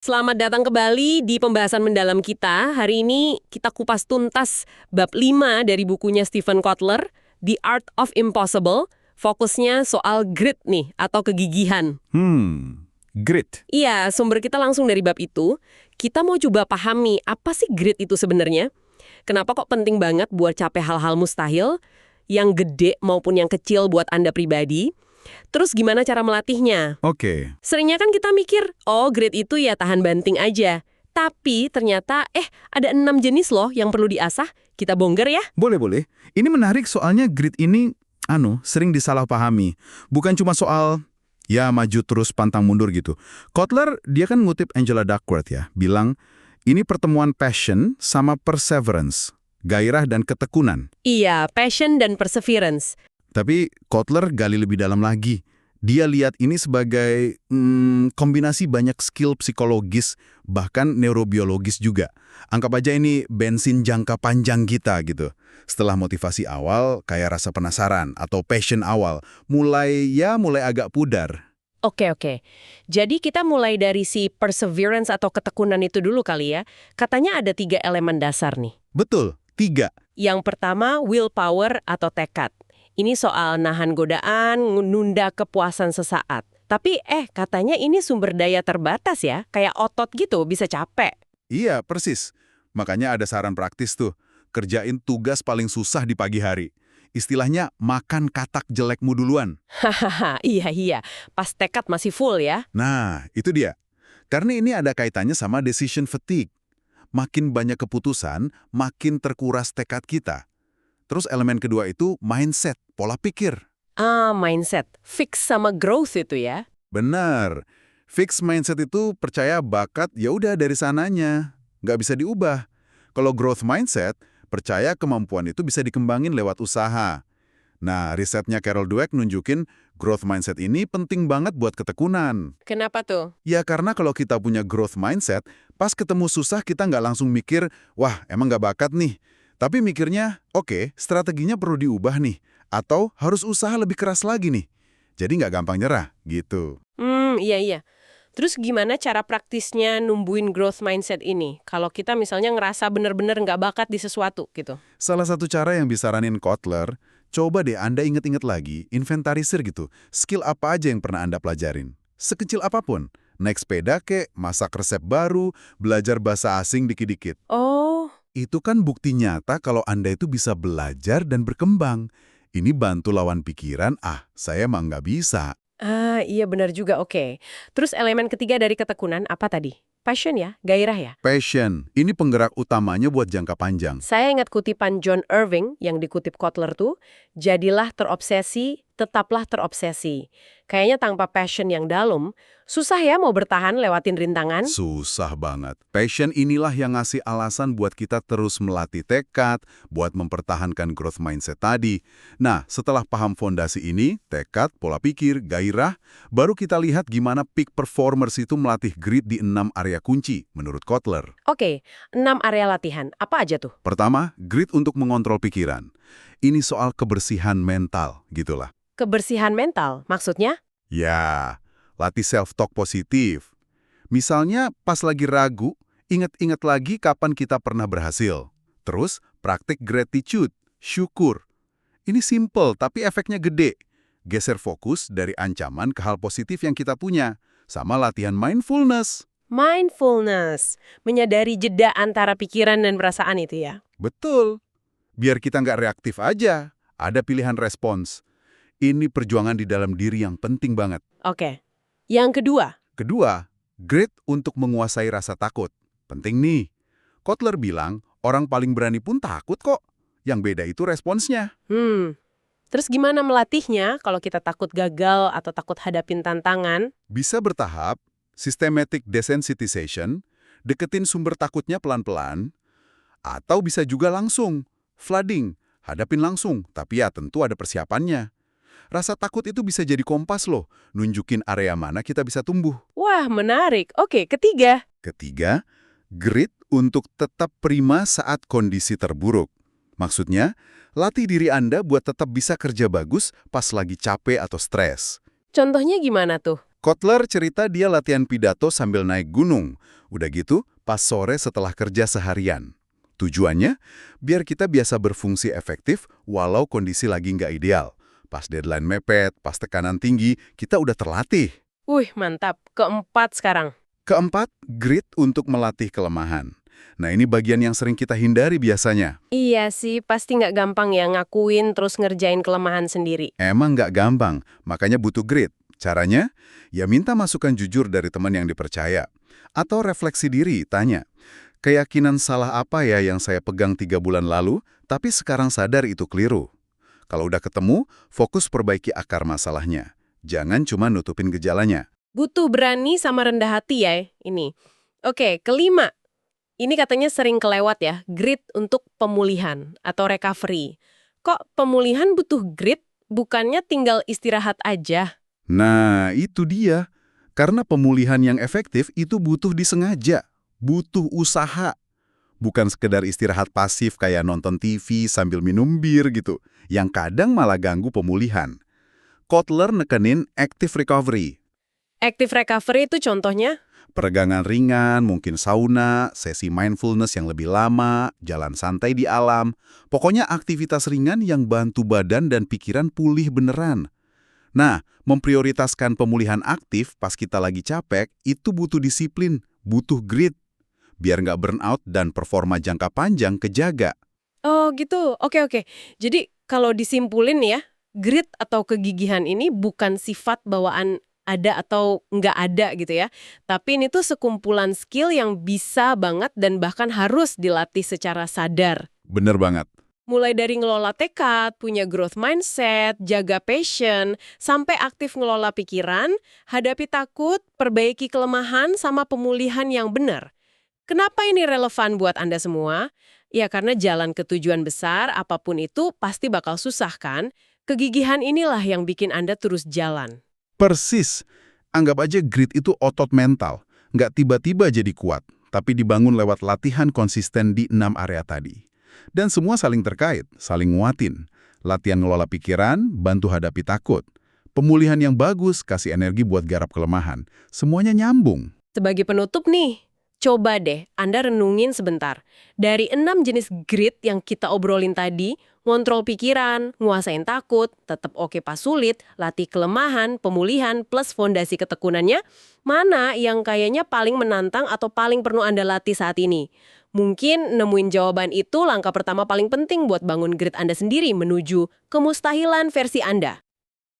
Selamat datang kembali di pembahasan mendalam kita. Hari ini kita kupas tuntas bab 5 dari bukunya Stephen Kotler, The Art of Impossible. Fokusnya soal grit nih, atau kegigihan. Grit. Iya, sumber kita langsung dari bab itu. Kita mau coba pahami apa sih grit itu sebenarnya? Kenapa kok penting banget buat capai hal-hal mustahil, yang gede maupun yang kecil buat Anda pribadi? Terus gimana cara melatihnya? Oke. Seringnya kan kita mikir, oh grit itu ya tahan banting aja. Tapi ternyata, ada 6 jenis loh yang perlu diasah. Kita bongkar ya. Boleh. Ini menarik soalnya grit ini, sering disalahpahami. Bukan cuma soal, ya maju terus pantang mundur gitu. Kotler, dia kan ngutip Angela Duckworth ya, bilang, ini pertemuan passion sama perseverance, gairah dan ketekunan. Iya, passion dan perseverance. Tapi Kotler gali lebih dalam lagi. Dia lihat ini sebagai kombinasi banyak skill psikologis, bahkan neurobiologis juga. Anggap aja ini bensin jangka panjang kita gitu. Setelah motivasi awal, kayak rasa penasaran atau passion awal, mulai agak pudar. Oke. Jadi kita mulai dari si perseverance atau ketekunan itu dulu kali ya. Katanya ada 3 elemen dasar nih. Betul, 3. Yang pertama, willpower atau tekad. Ini soal nahan godaan, nunda kepuasan sesaat. Tapi katanya ini sumber daya terbatas ya, kayak otot gitu, bisa capek. Iya, persis. Makanya ada saran praktis tuh. Kerjain tugas paling susah di pagi hari. Istilahnya makan katak jelekmu duluan. Hahaha, iya. Pas tekad masih full ya. Nah, itu dia. Karena ini ada kaitannya sama decision fatigue. Makin banyak keputusan, makin terkuras tekad kita. Terus elemen kedua itu mindset, pola pikir. Mindset. Fix sama growth itu ya. Benar. Fix mindset itu percaya bakat ya udah dari sananya. Nggak bisa diubah. Kalau growth mindset, percaya kemampuan itu bisa dikembangin lewat usaha. Nah, risetnya Carol Dweck nunjukin growth mindset ini penting banget buat ketekunan. Kenapa tuh? Ya karena kalau kita punya growth mindset, pas ketemu susah kita nggak langsung mikir, wah emang nggak bakat nih. Tapi mikirnya, oke, strateginya perlu diubah nih. Atau harus usaha lebih keras lagi nih. Jadi nggak gampang nyerah, gitu. Iya. Terus gimana cara praktisnya numbuhin growth mindset ini? Kalau kita misalnya ngerasa bener-bener nggak bakat di sesuatu gitu. Salah satu cara yang disaranin Kotler, coba deh Anda inget-inget lagi, inventarisir gitu. Skill apa aja yang pernah Anda pelajarin? Sekecil apapun. Naik sepeda kek, masak resep baru, belajar bahasa asing dikit-dikit. Oh. Itu kan bukti nyata kalau Anda itu bisa belajar dan berkembang. Ini bantu lawan pikiran, saya mah nggak bisa. Iya benar juga, oke. Terus elemen ketiga dari ketekunan apa tadi? Passion ya? Gairah ya? Passion, ini penggerak utamanya buat jangka panjang. Saya ingat kutipan John Irving yang dikutip Kotler tuh, jadilah terobsesi, tetaplah terobsesi. Kayaknya tanpa passion yang dalam, susah ya mau bertahan lewatin rintangan. Susah banget. Passion inilah yang ngasih alasan buat kita terus melatih tekad, buat mempertahankan growth mindset tadi. Nah, setelah paham fondasi ini, tekad, pola pikir, gairah, baru kita lihat gimana peak performers itu melatih grit di 6 area kunci, menurut Kotler. Oke, 6 area latihan. Apa aja tuh? Pertama, grit untuk mengontrol pikiran. Ini soal kebersihan mental, gitulah. Kebersihan mental, maksudnya? Ya, latih self-talk positif. Misalnya pas lagi ragu, ingat-ingat lagi kapan kita pernah berhasil. Terus, praktik gratitude, syukur. Ini simple tapi efeknya gede. Geser fokus dari ancaman ke hal positif yang kita punya. Sama latihan mindfulness. Mindfulness, menyadari jeda antara pikiran dan perasaan itu ya? Betul. Biar kita nggak reaktif aja, ada pilihan respons. Ini perjuangan di dalam diri yang penting banget. Oke. Yang kedua? Kedua, grit untuk menguasai rasa takut. Penting nih. Kotler bilang, orang paling berani pun takut kok. Yang beda itu responsnya. Terus gimana melatihnya kalau kita takut gagal atau takut hadapin tantangan? Bisa bertahap, systematic desensitization, deketin sumber takutnya pelan-pelan, atau bisa juga langsung, flooding, hadapin langsung, tapi ya tentu ada persiapannya. Rasa takut itu bisa jadi kompas loh, nunjukin area mana kita bisa tumbuh. Wah, menarik. Oke, ketiga. Ketiga, grit untuk tetap prima saat kondisi terburuk. Maksudnya, latih diri Anda buat tetap bisa kerja bagus pas lagi capek atau stres. Contohnya gimana tuh? Kotler cerita dia latihan pidato sambil naik gunung. Udah gitu, pas sore setelah kerja seharian. Tujuannya, biar kita biasa berfungsi efektif walau kondisi lagi nggak ideal. Pas deadline mepet, pas tekanan tinggi, kita udah terlatih. Wih, mantap. Keempat sekarang. Keempat, grit untuk melatih kelemahan. Nah, ini bagian yang sering kita hindari biasanya. Iya sih, pasti nggak gampang ya ngakuin terus ngerjain kelemahan sendiri. Emang nggak gampang, makanya butuh grit. Caranya, ya minta masukan jujur dari teman yang dipercaya. Atau refleksi diri, tanya, keyakinan salah apa ya yang saya pegang 3 bulan lalu, tapi sekarang sadar itu keliru. Kalau udah ketemu, fokus perbaiki akar masalahnya. Jangan cuma nutupin gejalanya. Butuh berani sama rendah hati ya ini. Oke, kelima. Ini katanya sering kelewat ya, grit untuk pemulihan atau recovery. Kok pemulihan butuh grit, bukannya tinggal istirahat aja? Nah, itu dia. Karena pemulihan yang efektif itu butuh disengaja, butuh usaha. Bukan sekedar istirahat pasif kayak nonton TV sambil minum bir gitu, yang kadang malah ganggu pemulihan. Kotler nekenin active recovery. Active recovery itu contohnya? Peregangan ringan, mungkin sauna, sesi mindfulness yang lebih lama, jalan santai di alam. Pokoknya aktivitas ringan yang bantu badan dan pikiran pulih beneran. Nah, memprioritaskan pemulihan aktif pas kita lagi capek, itu butuh disiplin, butuh grit. Biar nggak burnout dan performa jangka panjang kejaga. Oh gitu, oke. Jadi kalau disimpulin ya, grit atau kegigihan ini bukan sifat bawaan ada atau nggak ada gitu ya. Tapi ini tuh sekumpulan skill yang bisa banget dan bahkan harus dilatih secara sadar. Bener banget. Mulai dari ngelola tekad, punya growth mindset, jaga passion, sampai aktif ngelola pikiran, hadapi takut, perbaiki kelemahan, sama pemulihan yang benar. Kenapa ini relevan buat Anda semua? Ya karena jalan ke tujuan besar, apapun itu pasti bakal susah kan? Kegigihan inilah yang bikin Anda terus jalan. Persis. Anggap aja grit itu otot mental. Nggak tiba-tiba jadi kuat, tapi dibangun lewat latihan konsisten di 6 area tadi. Dan semua saling terkait, saling nguatin. Latihan ngelola pikiran, bantu hadapi takut. Pemulihan yang bagus, kasih energi buat garap kelemahan. Semuanya nyambung. Sebagai penutup nih, coba deh Anda renungin sebentar. Dari 6 jenis grit yang kita obrolin tadi, ngontrol pikiran, nguasain takut, tetap oke pas sulit, latih kelemahan, pemulihan, plus fondasi ketekunannya, mana yang kayaknya paling menantang atau paling perlu Anda latih saat ini? Mungkin nemuin jawaban itu langkah pertama paling penting buat bangun grit Anda sendiri menuju kemustahilan versi Anda.